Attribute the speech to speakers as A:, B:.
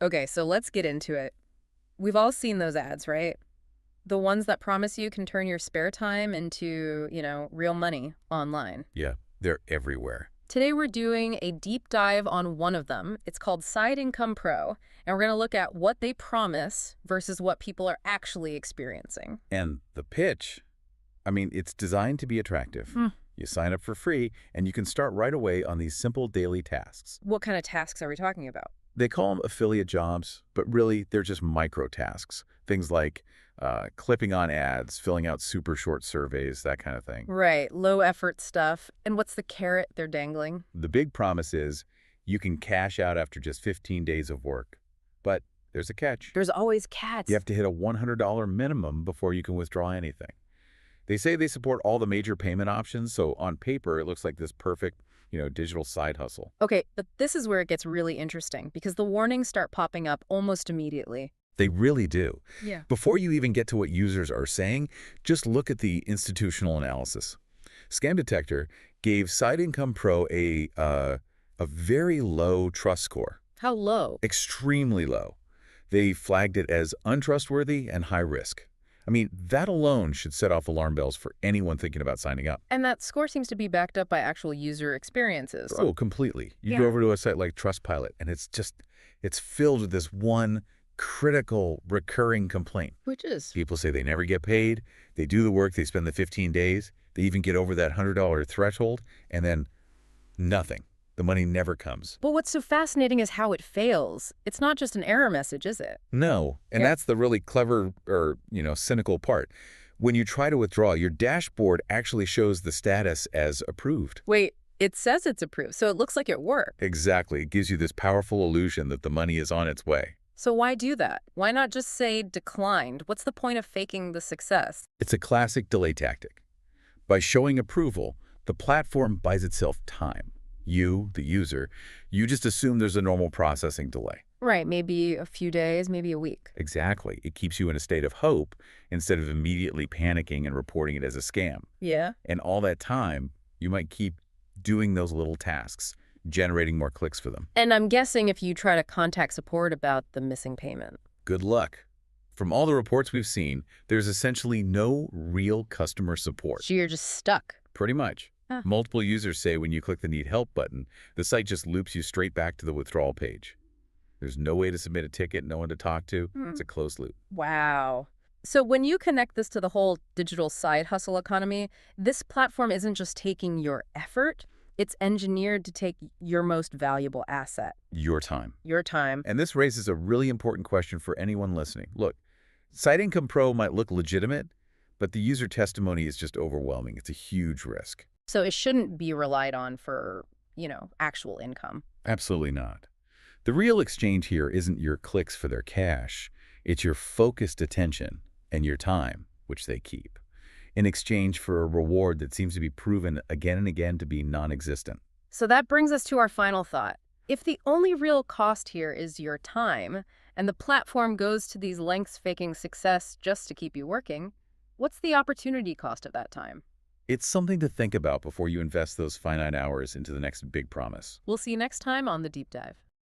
A: Okay, so let's get into it. We've all seen those ads, right? The ones that promise you can turn your spare time into, real money online.
B: Yeah, they're everywhere.
A: Today we're doing a deep dive on one of them. It's called SideIncome Pro, and we're going to look at what they promise versus what people are actually experiencing.
B: And the pitch, I mean, it's designed to be attractive.
A: Hmm.
B: You sign up for free, and you can start right away on these simple daily tasks.
A: What kind of tasks are we talking about?
B: They call them affiliate jobs, but really they're just micro tasks. Things like clipping on ads, filling out super short surveys, that kind of thing.
A: Right, low effort stuff. And what's the carrot they're dangling?
B: The big promise is you can cash out after just 15 days of work. But there's a catch.
A: There's always cats.
B: You have to hit a $100 minimum before you can withdraw anything. They say they support all the major payment options, so on paper it looks like this perfect, digital side hustle.
A: Okay, but this is where it gets really interesting because the warnings start popping up almost immediately.
B: They really do.
A: Yeah.
B: Before you even get to what users are saying, just look at the institutional analysis. Scam Detector gave SideIncome Pro a very low trust score,
A: How low?
B: extremely low. They flagged it as untrustworthy and high risk. I mean, that alone should set off alarm bells for anyone thinking about signing up.
A: And that score seems to be backed up by actual user experiences.
B: Oh, completely. You
A: Yeah.
B: go over to a site like Trustpilot, and it's filled with this one critical recurring complaint.
A: Which is?
B: People say they never get paid, they do the work, they spend the 15 days, they even get over that $100 threshold, and then nothing. The money never comes.
A: But what's so fascinating is how it fails. It's not just an error message, is it?
B: No, and
A: Yeah.
B: that's the really clever or, cynical part. When you try to withdraw, your dashboard actually shows the status as approved.
A: Wait, it says it's approved, so it looks like it worked.
B: Exactly. It gives you this powerful illusion that the money is on its way.
A: So why do that? Why not just say declined? What's the point of faking the success?
B: It's a classic delay tactic. By showing approval, the platform buys itself time. You, the user, you just assume there's a normal processing delay.
A: Right, maybe a few days, maybe a week.
B: Exactly. It keeps you in a state of hope instead of immediately panicking and reporting it as a scam.
A: Yeah.
B: And all that time, you might keep doing those little tasks, generating more clicks for them.
A: And I'm guessing if you try to contact support about the missing payment.
B: Good luck. From all the reports we've seen, there's essentially no real customer support.
A: So you're just stuck.
B: Pretty much.
A: Huh.
B: Multiple users say when you click the Need Help button, the site just loops you straight back to the withdrawal page. There's no way to submit a ticket, no one to talk to. It's a closed loop.
A: Wow. So when you connect this to the whole digital side hustle economy, this platform isn't just taking your effort, it's engineered to take your most valuable asset,
B: Your time.
A: your time.
B: And this raises a really important question for anyone listening. Look, SideIncome Pro might look legitimate, but the user testimony is just overwhelming. It's a huge risk.
A: So it shouldn't be relied on for, actual income.
B: Absolutely not. The real exchange here isn't your clicks for their cash. It's your focused attention and your time, which they keep, in exchange for a reward that seems to be proven again and again to be non-existent.
A: So that brings us to our final thought. If the only real cost here is your time, and the platform goes to these lengths faking success just to keep you working, what's the opportunity cost of that time?
B: It's something to think about before you invest those finite hours into the next big promise.
A: We'll see you next time on The Deep Dive.